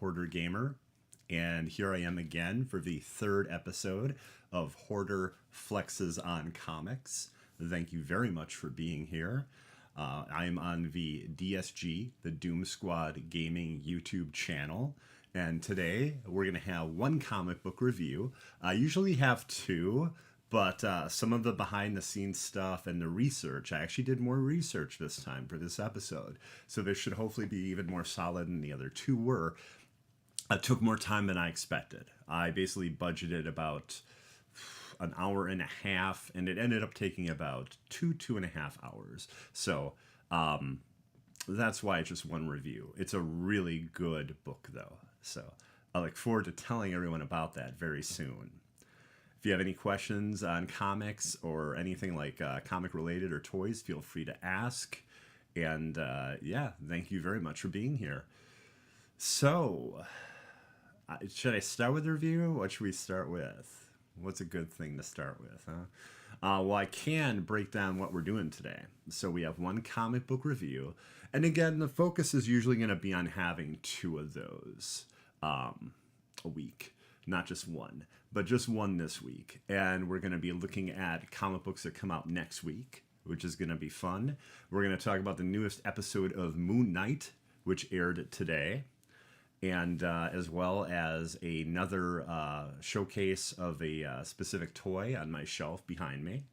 Hoarder Gamer, and here I am again for the third episode of Hoarder Flexes on Comics. Thank you very much for being here. I'm on the DSG, the Doom Squad Gaming YouTube channel, and today we're going to have one comic book review. I usually have two, but some of the behind-the-scenes stuff and the research, I actually did more research this time for this episode, so this should hopefully be even more solid than the other two were. It took more time than I expected. I basically budgeted about an hour and a half, and it ended up taking about 2.5 hours. So that's why it's just one review. It's a really good book, though. So I look forward to telling everyone about that very soon. If you have any questions on comics or anything like comic related or toys, feel free to ask. And yeah, thank you very much for being here. So, should I start with the review? What should we start with? What's a good thing to start with, huh? Well, I can break down what we're doing today. So we have one comic book review. And again, the focus is usually going to be on having two of those a week. Not just one, but just one this week. And we're going to be looking at comic books that come out next week, which is going to be fun. We're going to talk about the newest episode of Moon Knight, which aired today. And as well as another showcase of a specific toy on my shelf behind me.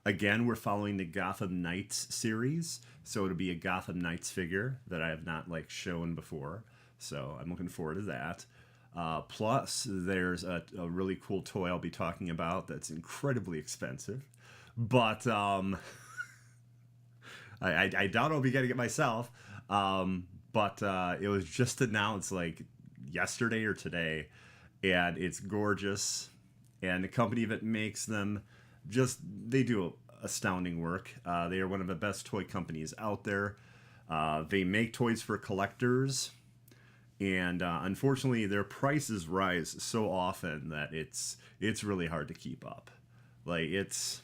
Again, we're following the Gotham Knights series, so it'll be a Gotham Knights figure that I have not shown before. So I'm looking forward to that. Plus, there's a really cool toy I'll be talking about that's incredibly expensive, but I doubt I'll be getting it myself. But it was just announced yesterday or today, and it's gorgeous. And the company that makes them, they do astounding work. They are one of the best toy companies out there. They make toys for collectors, and unfortunately, their prices rise so often that it's really hard to keep up. It's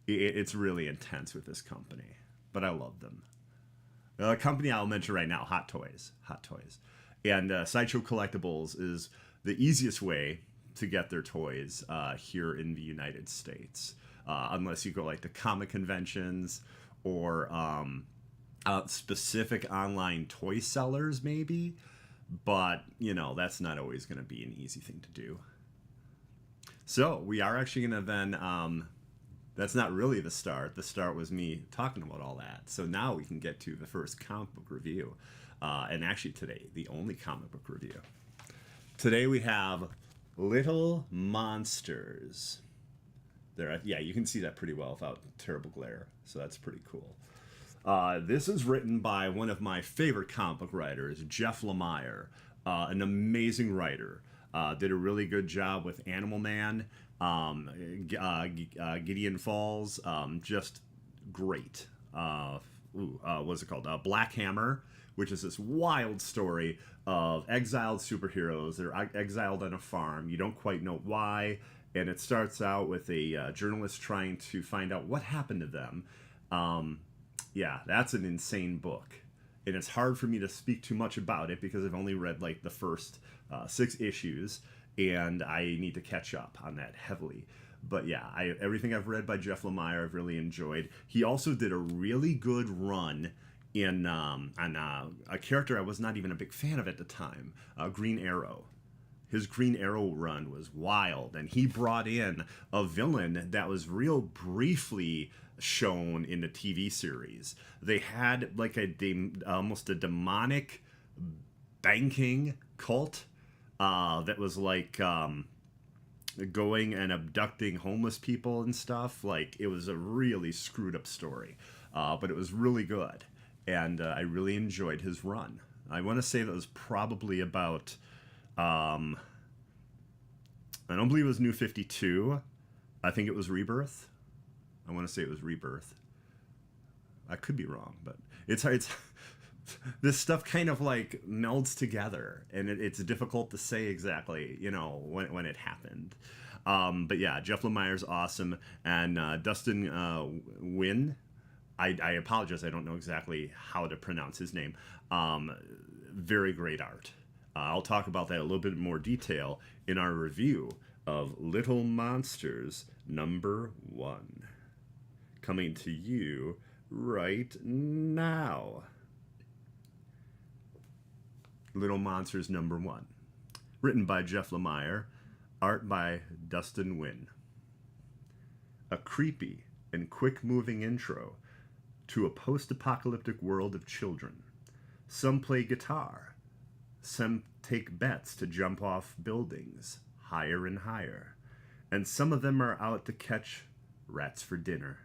really intense with this company, but I love them. The company I'll mention right now, Hot Toys. And Sideshow Collectibles is the easiest way to get their toys here in the United States. Unless you go to comic conventions or specific online toy sellers maybe. But, that's not always going to be an easy thing to do. So we are actually going to then... that's not really the start. The start was me talking about all that. So now we can get to the first comic book review. And actually today, the only comic book review. Today we have Little Monsters. Yeah, you can see that pretty well without terrible glare. So that's pretty cool. This is written by one of my favorite comic book writers, Jeff Lemire. An amazing writer. Did a really good job with Animal Man. Gideon Falls, just great. What's it called? Black Hammer, which is this wild story of exiled superheroes. They're exiled on a farm. You don't quite know why, and it starts out with a journalist trying to find out what happened to them. Yeah, that's an insane book, and it's hard for me to speak too much about it because I've only read the first 6 issues. And I need to catch up on that heavily. But yeah, everything I've read by Jeff Lemire, I've really enjoyed. He also did a really good run on a character I was not even a big fan of at the time, Green Arrow. His Green Arrow run was wild, and he brought in a villain that was real briefly shown in the TV series. They had almost a demonic banking cult that was going and abducting homeless people and stuff. It was a really screwed up story, but it was really good, and I really enjoyed his run. I want to say that was probably about I don't believe it was New 52. I think it was Rebirth. I want to say it was Rebirth. I could be wrong, but it's this stuff kind of melds together, and it's difficult to say exactly, when it happened. But yeah, Jeff Lemire's awesome, and Dustin Nguyen. I apologize, I don't know exactly how to pronounce his name. Very great art. I'll talk about that a little bit more detail in our review of Little Monsters #1, coming to you right now. Little Monsters #1, written by Jeff Lemire, art by Dustin Nguyen. A creepy and quick-moving intro to a post-apocalyptic world of children. Some play guitar. Some take bets to jump off buildings, higher and higher. And some of them are out to catch rats for dinner.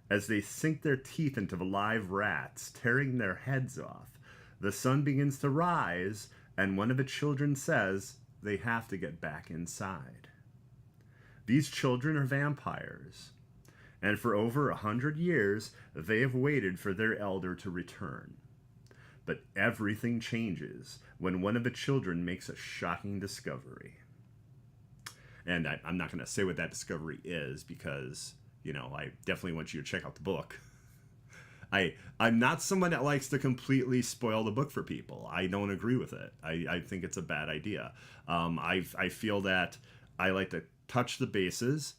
As they sink their teeth into the live rats, tearing their heads off, the sun begins to rise, and one of the children says they have to get back inside. These children are vampires, and for over 100 years, they have waited for their elder to return. But everything changes when one of the children makes a shocking discovery. And I'm not going to say what that discovery is because, I definitely want you to check out the book. I'm not someone that likes to completely spoil the book for people. I don't agree with it. I think it's a bad idea. I feel that I like to touch the bases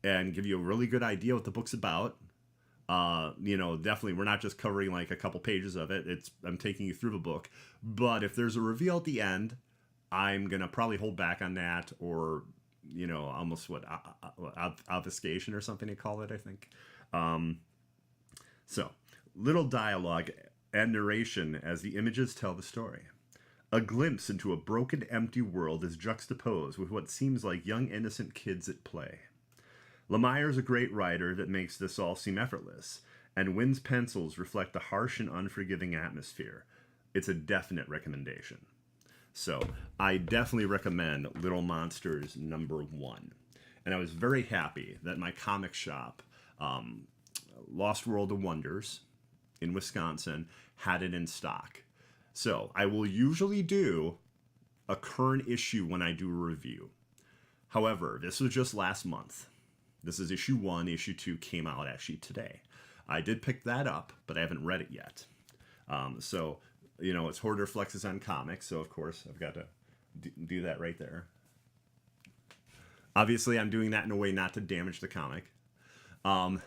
and give you a really good idea what the book's about. Definitely we're not just covering like a couple pages of it. I'm taking you through the book. But if there's a reveal at the end, I'm going to probably hold back on that, or, almost obfuscation or something they call it, I think. So, little dialogue and narration as the images tell the story. A glimpse into a broken, empty world is juxtaposed with what seems like young, innocent kids at play. Lemire is a great writer that makes this all seem effortless, and Nguyen's pencils reflect the harsh and unforgiving atmosphere. It's a definite recommendation. So, I definitely recommend Little Monsters #1. And I was very happy that my comic shop, Lost World of Wonders in Wisconsin, had it in stock. So, I will usually do a current issue when I do a review. However, this was just last month. This is issue 1. Issue 2 came out actually today. I did pick that up, but I haven't read it yet. It's Hoarder Flexes on Comics, so of course I've got to do that right there. Obviously, I'm doing that in a way not to damage the comic. But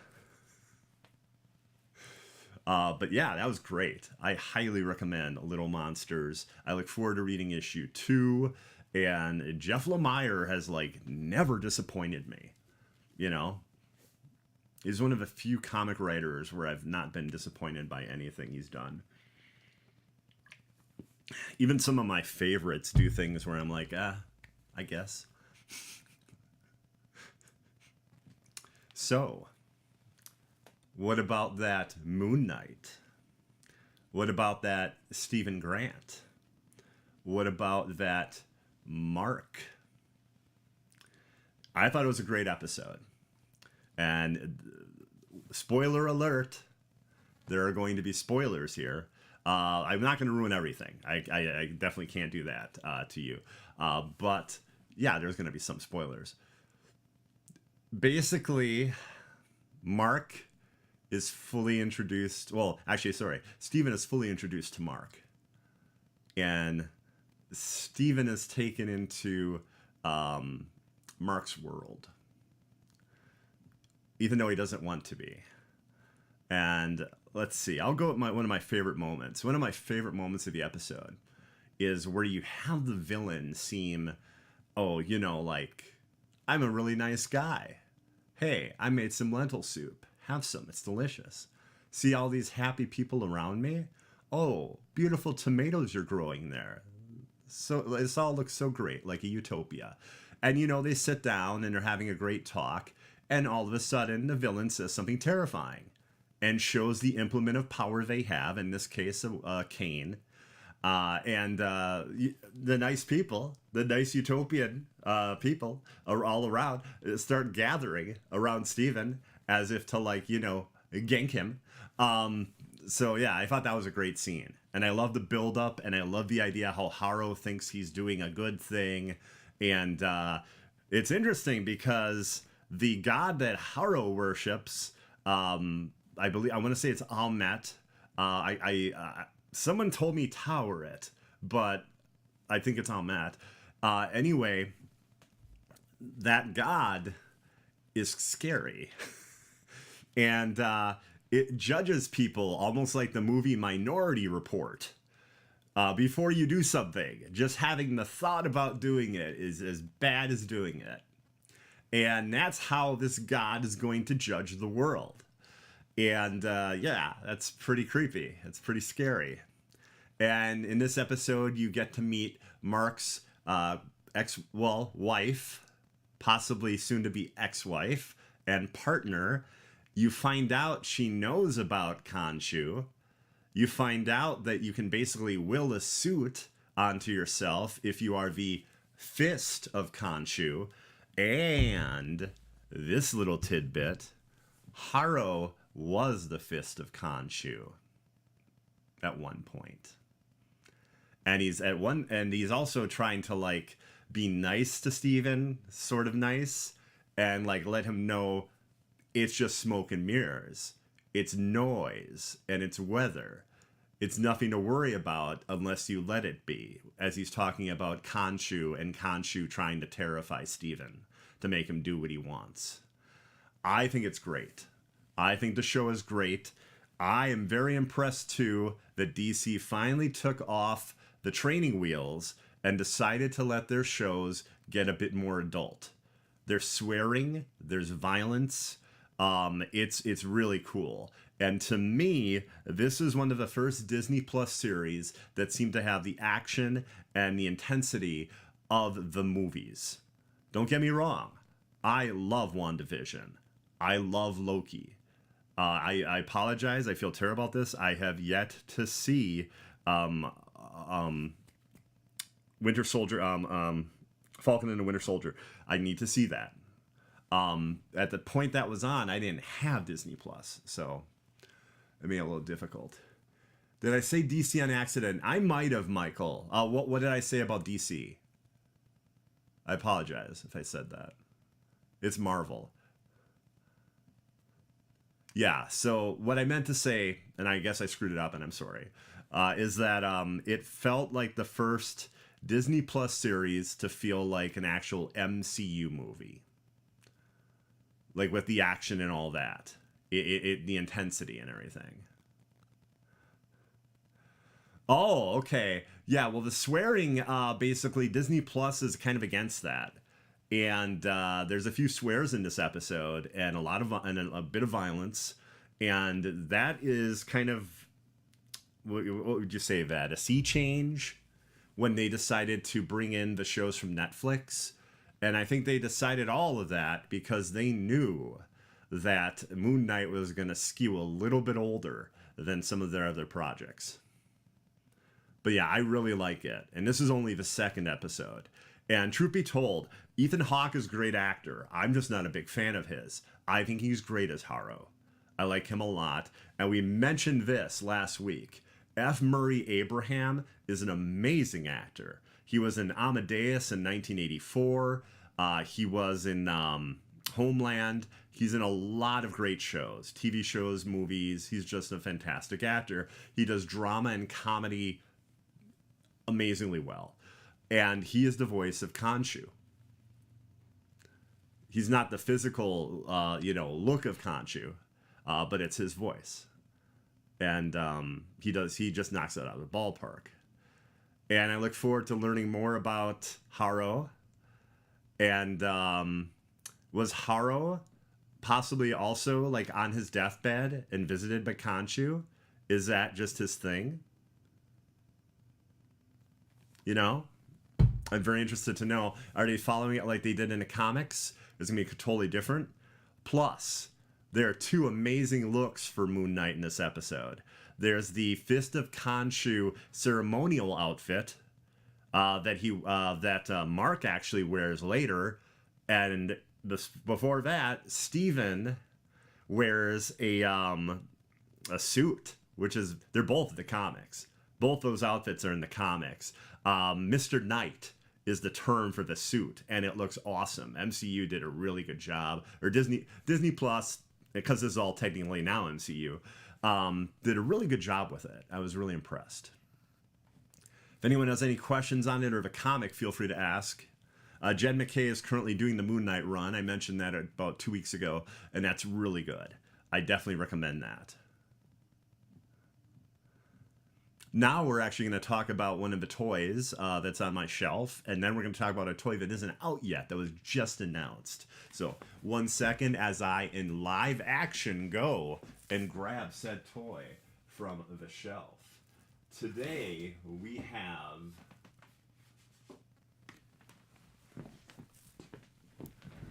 yeah, that was great. I highly recommend Little Monsters. I look forward to reading issue 2, and Jeff Lemire has never disappointed me. He's one of the few comic writers where I've not been disappointed by anything he's done. Even some of my favorites do things where I'm like, I guess. So, what about that Moon Knight? What about that Stephen Grant? What about that Mark? I thought it was a great episode. And spoiler alert, there are going to be spoilers here. I'm not going to ruin everything. I definitely can't do that to you. But yeah, there's going to be some spoilers. Basically, Mark is fully introduced. Well, actually, sorry. Stephen is fully introduced to Mark. And Stephen is taken into Mark's world, even though he doesn't want to be. And let's see, I'll go with one of my favorite moments. One of my favorite moments of the episode is where you have the villain seem, I'm a really nice guy. Hey, I made some lentil soup. Have some, it's delicious. See all these happy people around me? Oh, beautiful tomatoes you're growing there. So this all looks so great, like a utopia. And they sit down and they're having a great talk, and all of a sudden the villain says something terrifying and shows the implement of power they have, in this case a cane. And the nice people, the nice utopian people are all around, start gathering around Stephen as if to gank him. So yeah, I thought that was a great scene. And I love the build up, and I love the idea how Harrow thinks he's doing a good thing. And it's interesting because the god that Harrow worships, I want to say it's Almet. Someone told me Tower it, but I think it's Ahmet. Anyway, that god is scary. And it judges people almost like the movie Minority Report. Before you do something, just having the thought about doing it is as bad as doing it. And that's how this god is going to judge the world. And yeah, that's pretty creepy. It's pretty scary. And in this episode, you get to meet Mark's wife, possibly soon to be ex-wife, and partner. You find out she knows about Khonshu. You find out that you can basically will a suit onto yourself if you are the fist of Khonshu. And this little tidbit, Harrow was the fist of Khonshu at one point. And he's also trying to like be nice to Steven, sort of nice, and like let him know it's just smoke and mirrors. It's noise and it's weather. It's nothing to worry about unless you let it be, as he's talking about Khonshu and Khonshu trying to terrify Steven to make him do what he wants. I think it's great. I think the show is great. I am very impressed, too, that DC finally took off the training wheels and decided to let their shows get a bit more adult. There's swearing, there's violence. It's really cool. And to me, this is one of the first Disney Plus series that seemed to have the action and the intensity of the movies. Don't get me wrong. I love WandaVision. I love Loki. I apologize. I feel terrible about this. I have yet to see Winter Soldier, Falcon and the Winter Soldier. I need to see that. At the point that was on, I didn't have Disney Plus, so it made it a little difficult. Did I say DC on accident? I might have, Michael. What did I say about DC? I apologize if I said that. It's Marvel. Yeah, so what I meant to say, and I guess I screwed it up and I'm sorry, is that it felt like the first Disney Plus series to feel like an actual MCU movie. Like with the action and all that. The intensity and everything. Oh, okay. Yeah, well, the swearing, basically, Disney Plus is kind of against that. And there's a few swears in this episode and a bit of violence. And that is kind of, what would you say, that? A sea change when they decided to bring in the shows from Netflix. And I think they decided all of that because they knew that Moon Knight was going to skew a little bit older than some of their other projects. But yeah, I really like it. And this is only the second episode. And truth be told, Ethan Hawke is a great actor. I'm just not a big fan of his. I think he's great as Harrow. I like him a lot. And we mentioned this last week. F. Murray Abraham is an amazing actor. He was in Amadeus in 1984. He was in Homeland. He's in a lot of great shows, TV shows, movies. He's just a fantastic actor. He does drama and comedy amazingly well. And he is the voice of Khonshu. He's not the physical, look of Khonshu, but it's his voice. And he just knocks it out of the ballpark. And I look forward to learning more about Harrow. And was Harrow possibly also like on his deathbed and visited by Khonshu? Is that just his thing? You know? I'm very interested to know. Are they following it like they did in the comics? Is it going to be totally different? Plus, there are two amazing looks for Moon Knight in this episode. There's the Fist of Khonshu ceremonial outfit that Mark actually wears later, and before that, Steven wears a suit, which is they're both in the comics. Both those outfits are in the comics. Mr. Knight is the term for the suit, and it looks awesome. MCU did a really good job, or Disney Plus, because this is all technically now MCU. Did a really good job with it. I was really impressed. anyone has any questions on it or the comic, feel free to ask. Jed McKay is currently doing the Moon Knight run. I mentioned that about 2 weeks ago, and that's really good. I definitely recommend that. Now we're actually going to talk about one of the toys that's on my shelf, and then we're going to talk about a toy that isn't out yet, that was just announced. So 1 second as I, in live action, go and grab said toy from the shelf. Today we have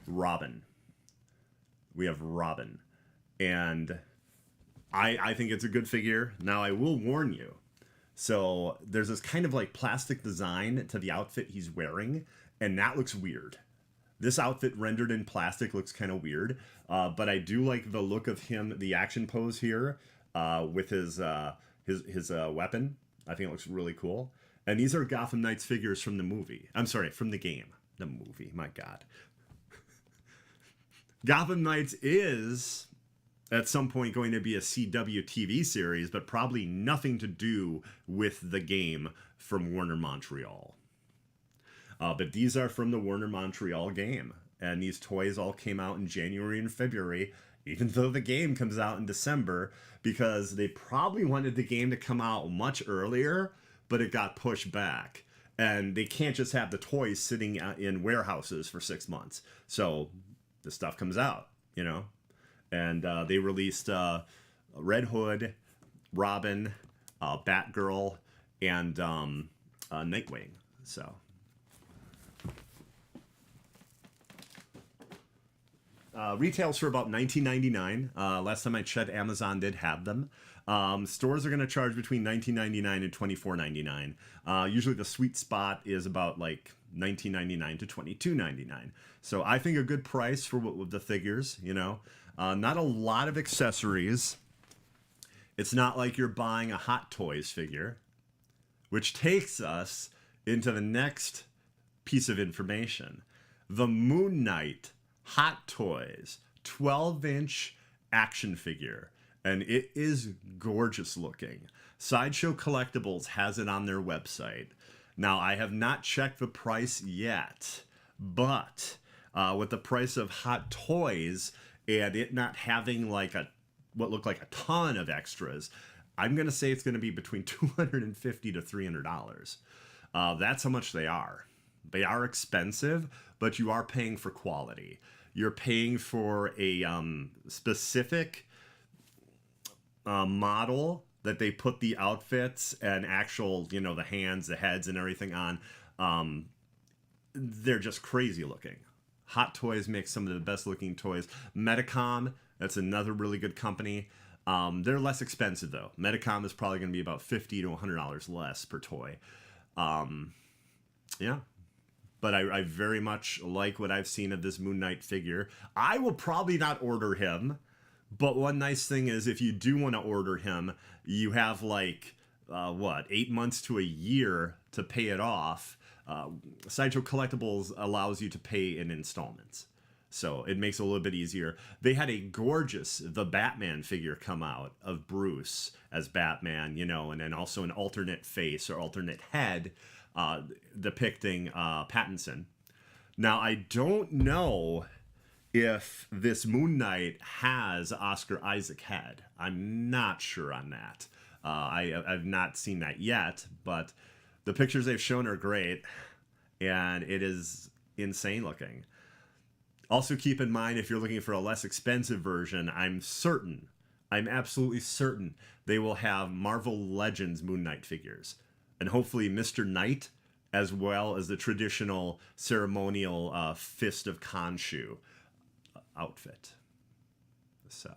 Robin. We have Robin. And I think it's a good figure. Now I will warn you. So there's this kind of like plastic design to the outfit he's wearing, and that looks weird. This outfit rendered in plastic looks kind of weird, but I do like the look of him, the action pose here with his weapon. I think it looks really cool. And these are Gotham Knights figures from the movie. I'm sorry, from the game. The movie, my God. Gotham Knights is at some point going to be a CW TV series, but probably nothing to do with the game from Warner Montreal. But these are from the Warner Montreal game, and these toys all came out in January and February, even though the game comes out in December, because they probably wanted the game to come out much earlier, but it got pushed back. And they can't just have the toys sitting in warehouses for 6 months. So the stuff comes out, you know? And they released Red Hood, Robin, Batgirl, and Nightwing. So retails for about $19.99. Last time I checked, Amazon did have them. Stores are going to charge between $19.99 and $24.99. Usually the sweet spot is about like $19.99 to $22.99. So I think a good price for the figures, you know. Not a lot of accessories. It's not like you're buying a Hot Toys figure, which takes us into the next piece of information. The Moon Knight Hot Toys 12-inch action figure. And it is gorgeous looking. Sideshow Collectibles has it on their website. Now, I have not checked the price yet, but with the price of Hot Toys and it not having like what looked like a ton of extras, I'm going to say it's going to be between $250 to $300. That's how much they are. They are expensive, but you are paying for quality. You're paying for a specific model that they put the outfits and actual, you know, the hands, the heads, and everything on. They're just crazy looking. Hot Toys makes some of the best looking toys. Medicom, that's another really good company. They're less expensive though. Medicom is probably going to be about $50 to $100 less per toy. Yeah. But I very much like what I've seen of this Moon Knight figure. I will probably not order him. But one nice thing is if you do want to order him, you have like, 8 months to a year to pay it off. Sideshow Collectibles allows you to pay in installments. So it makes it a little bit easier. They had a gorgeous The Batman figure come out of Bruce as Batman, you know, and then also an alternate face or alternate head depicting Pattinson. Now, I don't know if this Moon Knight has Oscar Isaac head. I'm not sure on that. I've not seen that yet, but the pictures they've shown are great, and it is insane looking. Also keep in mind, if you're looking for a less expensive version, I'm absolutely certain they will have Marvel Legends Moon Knight figures. And hopefully Mr. Knight, as well as the traditional ceremonial Fist of Khonshu outfit. So,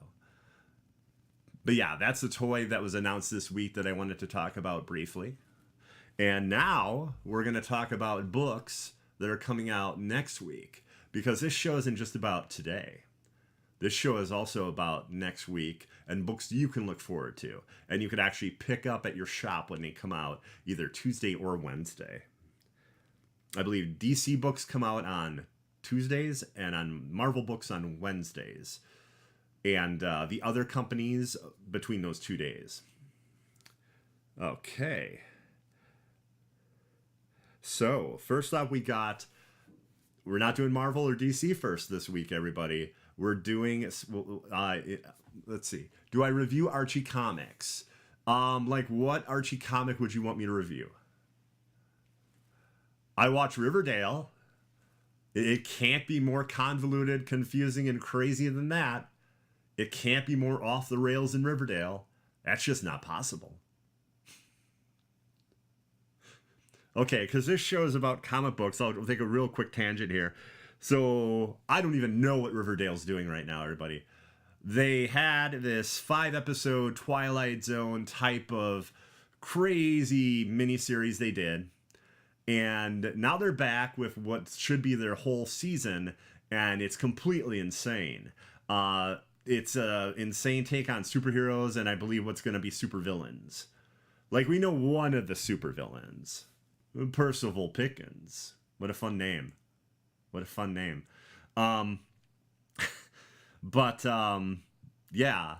but yeah, that's the toy that was announced this week that I wanted to talk about briefly. And now we're going to talk about books that are coming out next week, because this show isn't just about today. This show is also about next week and books you can look forward to. And you could actually pick up at your shop when they come out either Tuesday or Wednesday. I believe DC books come out on Tuesdays and on Marvel books on Wednesdays. And the other companies between those 2 days. Okay. So, first up, we're not doing Marvel or DC first this week, everybody. We're doing, let's see. Do I review Archie comics? Like, what Archie comic would you want me to review? I watch Riverdale. It can't be more convoluted, confusing, and crazy than that. It can't be more off the rails than Riverdale. That's just not possible. Okay, because this show is about comic books. I'll take a real quick tangent here. So, I don't even know what Riverdale's doing right now, everybody. They had this 5-episode Twilight Zone type of crazy miniseries they did. And now they're back with what should be their whole season, and it's completely insane. It's an insane take on superheroes, and I believe what's going to be supervillains. Like, we know one of the supervillains. Percival Pickens. What a fun name. What a fun name. Yeah.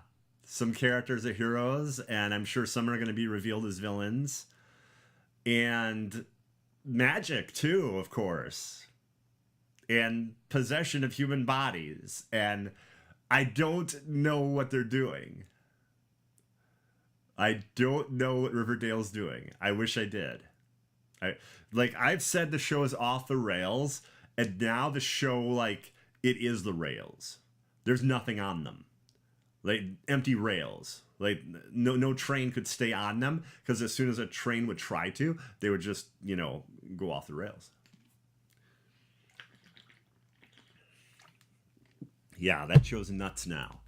Some characters are heroes, and I'm sure some are going to be revealed as villains. And magic, too, of course. And possession of human bodies. And I don't know what they're doing. I don't know what Riverdale's doing. I wish I did. I've said the show is off the rails, and now the show, like, it is the rails. There's nothing on them. Like, empty rails. Like, no train could stay on them, because as soon as a train would try to, they would just, go off the rails. Yeah, that show's nuts now.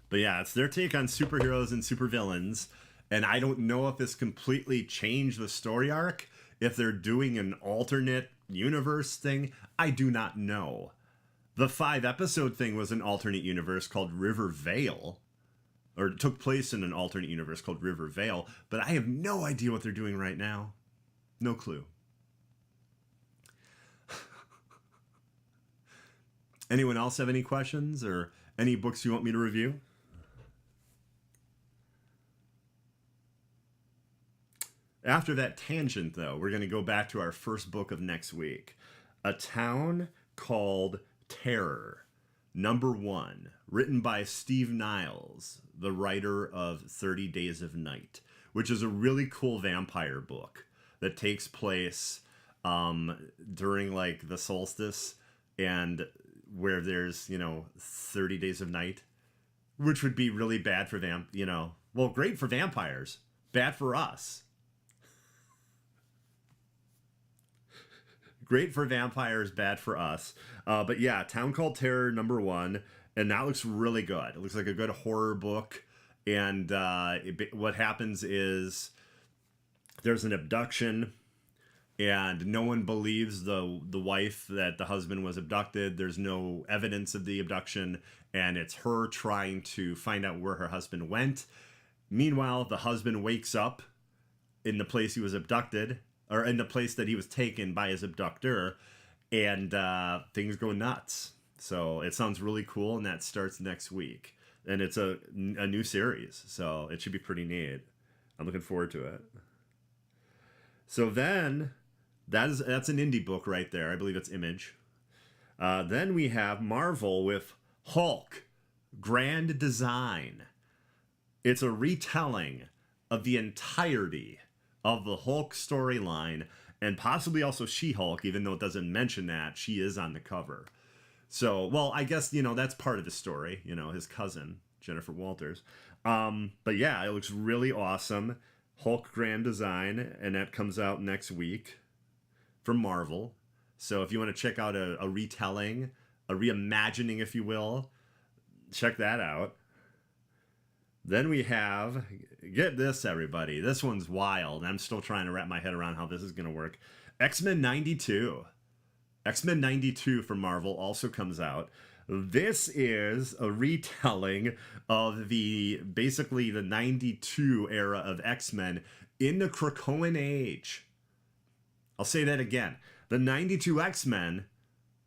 But yeah, it's their take on superheroes and supervillains, and I don't know if this completely changed the story arc. If they're doing an alternate universe thing, I do not know. The 5-episode thing was an alternate universe called River Vale. Or it took place in an alternate universe called River Vale. But I have no idea what they're doing right now. No clue. Anyone else have any questions or any books you want me to review? After that tangent, though, we're going to go back to our first book of next week. A Town Called Terror, #1, written by Steve Niles, the writer of 30 Days of Night, which is a really cool vampire book that takes place during, like, the solstice, and where there's, 30 days of night, which would be really bad for great for vampires, bad for us. Great for vampires, bad for us. But yeah, Town Called Terror, #1. And that looks really good. It looks like a good horror book. And what happens is there's an abduction. And no one believes the wife that the husband was abducted. There's no evidence of the abduction. And it's her trying to find out where her husband went. Meanwhile, the husband wakes up in the place he was abducted, or in the place that he was taken by his abductor, and things go nuts. So it sounds really cool, and that starts next week. And it's a new series, so it should be pretty neat. I'm looking forward to it. So then, that's an indie book right there. I believe it's Image. Then we have Marvel with Hulk, Grand Design. It's a retelling of the entirety of the Hulk storyline, and possibly also She-Hulk, even though it doesn't mention that. She is on the cover. So, well, I guess, that's part of the story, his cousin, Jennifer Walters. But yeah, it looks really awesome. Hulk Grand Design, and that comes out next week from Marvel. So if you want to check out a retelling, a reimagining, if you will, check that out. Then we have, get this, everybody. This one's wild. I'm still trying to wrap my head around how this is going to work. X-Men 92. X-Men 92 from Marvel also comes out. This is a retelling of basically the 92 era of X-Men in the Krakoan Age. I'll say that again. The 92 X-Men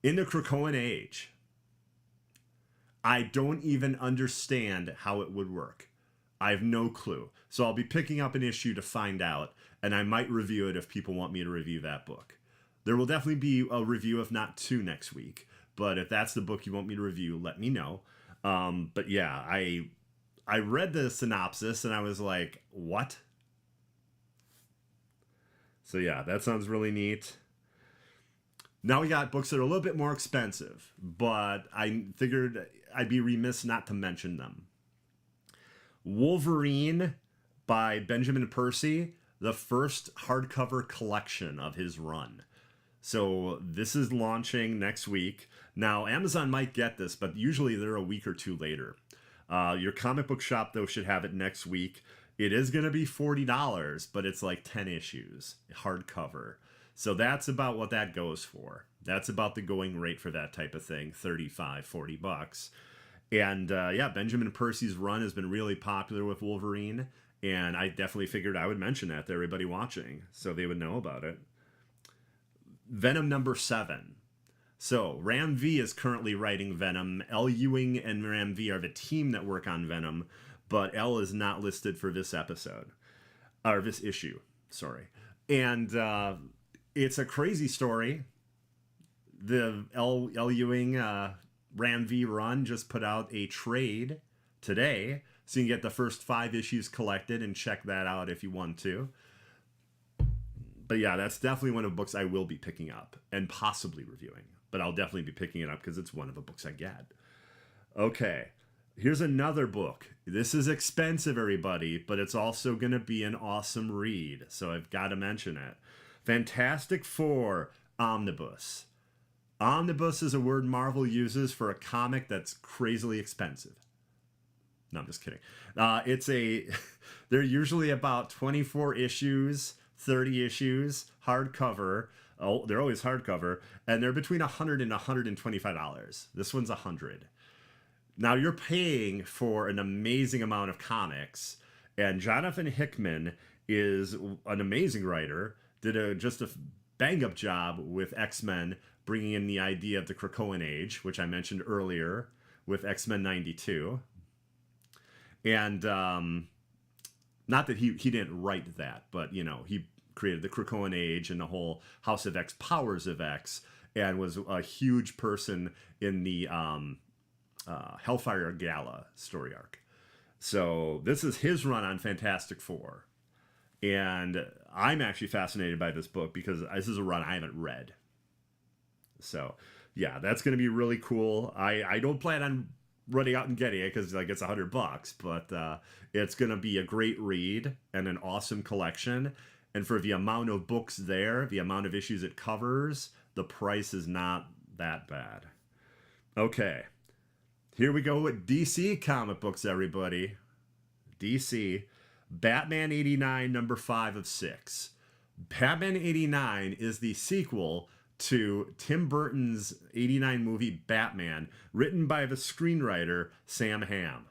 in the Krakoan Age. I don't even understand how it would work. I have no clue. So I'll be picking up an issue to find out, and I might review it if people want me to review that book. There will definitely be a review, if not two, next week. But if that's the book you want me to review, let me know. But yeah, I read the synopsis and I was like, what? So yeah, that sounds really neat. Now we got books that are a little bit more expensive, but I figured I'd be remiss not to mention them. Wolverine by Benjamin Percy, the first hardcover collection of his run. So this is launching next week. Now, Amazon might get this, but usually they're a week or two later. Your comic book shop, though, should have it next week. It is going to be $40, but it's like 10 issues, hardcover. So that's about what that goes for. That's about the going rate for that type of thing, $35-$40. And yeah, Benjamin Percy's run has been really popular with Wolverine, and I definitely figured I would mention that to everybody watching so they would know about it. Venom number 7. So Ram V is currently writing Venom. L. Ewing and Ram V are the team that work on Venom, but L is not listed for this episode, or this issue, sorry. And it's a crazy story. The L. Ewing Ram V run just put out a trade today, so you can get the first 5 issues collected and check that out if you want to. But yeah, that's definitely one of the books I will be picking up and possibly reviewing. But I'll definitely be picking it up because it's one of the books I get. Okay, here's another book. This is expensive, everybody, but it's also going to be an awesome read. So I've got to mention it. Fantastic Four Omnibus. Omnibus is a word Marvel uses for a comic that's crazily expensive. No, I'm just kidding. They're usually about 24 issues, 30 issues, hardcover. Oh, they're always hardcover, and they're between $100 and $125. This one's $100. Now you're paying for an amazing amount of comics, and Jonathan Hickman is an amazing writer. Did just a bang-up job with X-Men, bringing in the idea of the Krakoan Age, which I mentioned earlier with X-Men 92. And not that he didn't write that, but you know, he created the Krakoan Age and the whole House of X, Powers of X, and was a huge person in the Hellfire Gala story arc. So this is his run on Fantastic Four. And I'm actually fascinated by this book because this is a run I haven't read. So yeah, that's going to be really cool. I don't plan on running out and getting it because like it's $100, but it's going to be a great read and an awesome collection. And for the amount of books there, the amount of issues it covers, the price is not that bad. Okay, here we go with DC comic books, everybody. DC, Batman 89, number 5 of 6. Batman 89 is the sequel to Tim Burton's 89 movie Batman, written by the screenwriter Sam Hamm.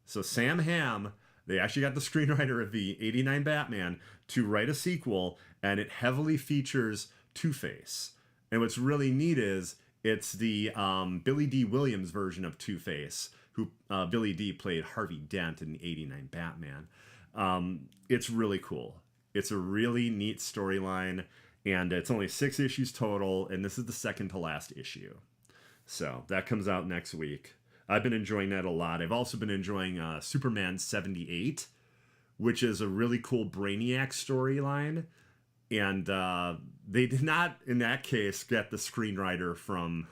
So Sam Hamm, they actually got the screenwriter of the 89 Batman to write a sequel, and it heavily features Two-Face. And what's really neat is it's the Billy D. Williams version of Two-Face, who Billy D. played Harvey Dent in the 89 Batman. It's really cool. It's a really neat storyline, and it's only 6 issues total, and this is the second to last issue. So that comes out next week. I've been enjoying that a lot. I've also been enjoying Superman 78, which is a really cool Brainiac storyline. And they did not, in that case, get the screenwriter from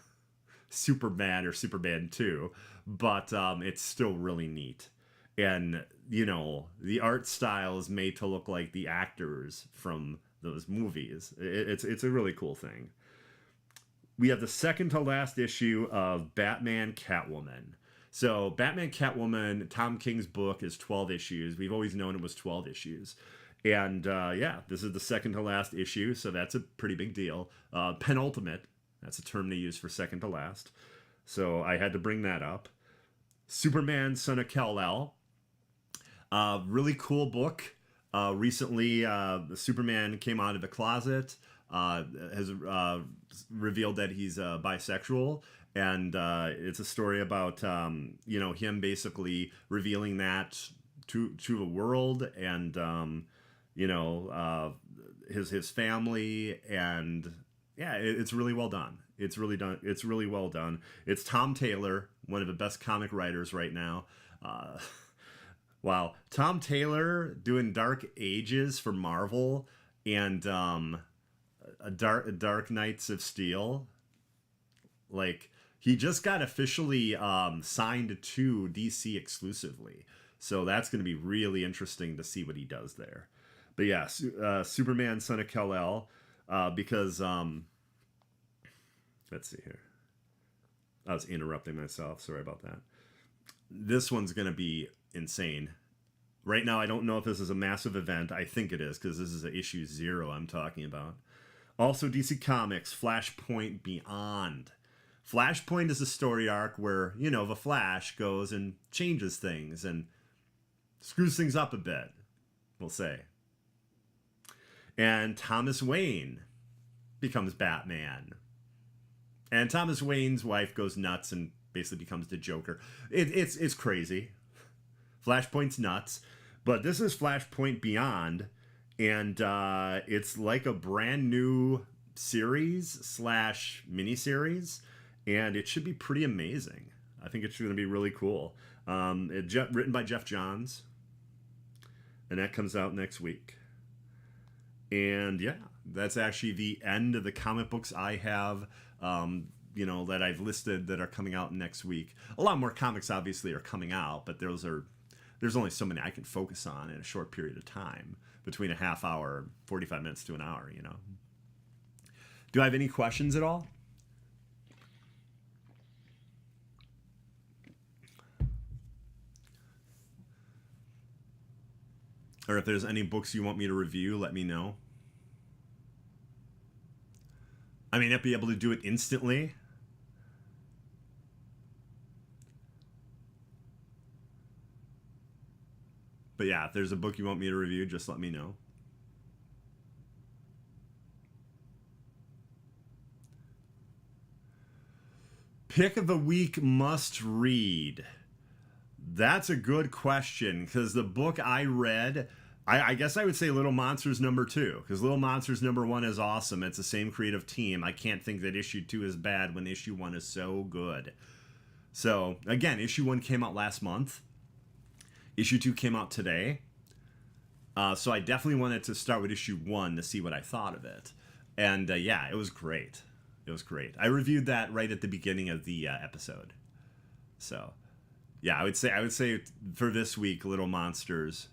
Superman or Superman 2, but it's still really neat. And, you know, the art style is made to look like the actors from those movies. It's a really cool thing. We have the second to last issue of Batman Catwoman. So Batman Catwoman, Tom King's book, is 12 issues. We've always known it was 12 issues. And yeah, this is the second to last issue, so that's a pretty big deal. Penultimate, that's a term they use for second to last. So I had to bring that up. Superman, Son of Kal-El. Really cool book. Recently, Superman came out of the closet, has revealed that he's bisexual, and it's a story about you know, him basically revealing that to the world, and you know, his family, and yeah, it's really well done. It's really done. It's really well done. It's Tom Taylor, one of the best comic writers right now. Uh, wow, Tom Taylor doing Dark Ages for Marvel and a Dark Knights of Steel. Like he just got officially signed to DC exclusively, so that's going to be really interesting to see what he does there. But yeah, Superman, Son of Kal-El, because let's see here. I was interrupting myself. Sorry about that. This one's going to be insane. Right now, I don't know if this is a massive event. I think it is because this is a issue 0 I'm talking about. Also, DC Comics, Flashpoint Beyond. Flashpoint is a story arc where, you know, the Flash goes and changes things and screws things up a bit, we'll say. And Thomas Wayne becomes Batman. And Thomas Wayne's wife goes nuts and basically becomes the Joker. It's crazy. Flashpoint's nuts. But this is Flashpoint Beyond. And it's like a brand new series / miniseries. And it should be pretty amazing. I think it's going to be really cool. Written by Jeff Johns. And that comes out next week. And yeah, that's actually the end of the comic books I have, you know, that I've listed that are coming out next week. A lot more comics obviously are coming out, but there's only so many I can focus on in a short period of time, between a half hour, 45 minutes to an hour, you know. Do I have any questions at all? Or if there's any books you want me to review, let me know. I may not be able to do it instantly. But yeah, if there's a book you want me to review, just let me know. Pick of the week must read. That's a good question, because the book I read, I guess I would say Little Monsters #2, because Little Monsters #1 is awesome. It's the same creative team. I can't think that issue 2 is bad when issue 1 is so good. So, again, issue 1 came out last month. Issue 2 came out today. So I definitely wanted to start with issue 1 to see what I thought of it. And yeah, it was great. It was great. I reviewed that right at the beginning of the episode. So yeah, I would say for this week, Little Monsters,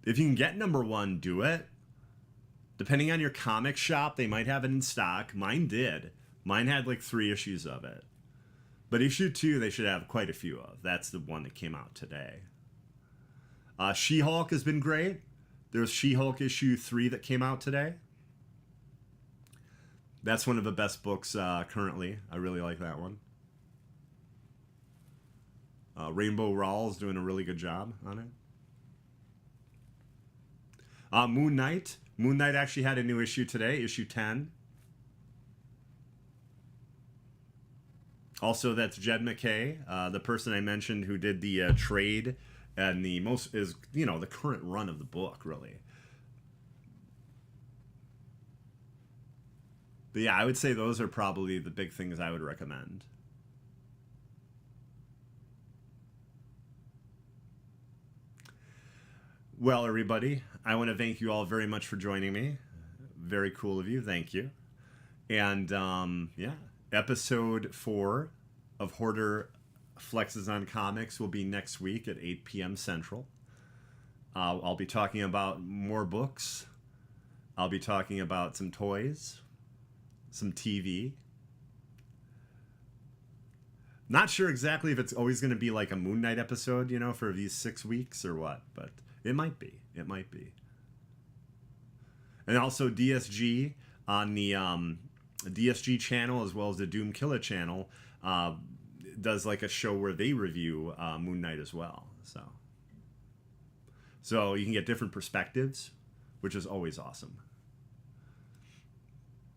if you can get #1, do it. Depending on your comic shop, they might have it in stock. Mine did. Mine had like 3 issues of it. But issue 2, they should have quite a few of. That's the one that came out today. She-Hulk has been great. There's She-Hulk issue 3 that came out today. That's one of the best books currently. I really like that one. Rainbow Rowell's doing a really good job on it. Moon Knight. Moon Knight actually had a new issue today, issue 10. Also, that's Jed McKay, the person I mentioned who did the trade and the most is, you know, the current run of the book, really. But yeah, I would say those are probably the big things I would recommend. Well, everybody, I want to thank you all very much for joining me. Very cool of you. Thank you. And yeah, episode 4 of Hoarder Flexes on Comics will be next week at 8 p.m. Central. I'll be talking about more books. I'll be talking about some toys, some TV. Not sure exactly if it's always going to be like a Moon Knight episode, you know, for these 6 weeks or what, but it might be. It might be. And also DSG on the DSG channel, as well as the Doom Killer channel, does like a show where they review Moon Knight as well. So you can get different perspectives, which is always awesome.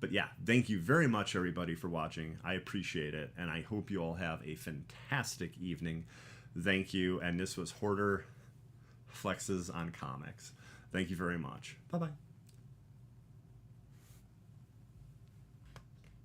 But yeah, thank you very much, everybody, for watching. I appreciate it, and I hope you all have a fantastic evening. Thank you, and this was Hoarder Flexes on Comics. Thank you very much. Bye-bye.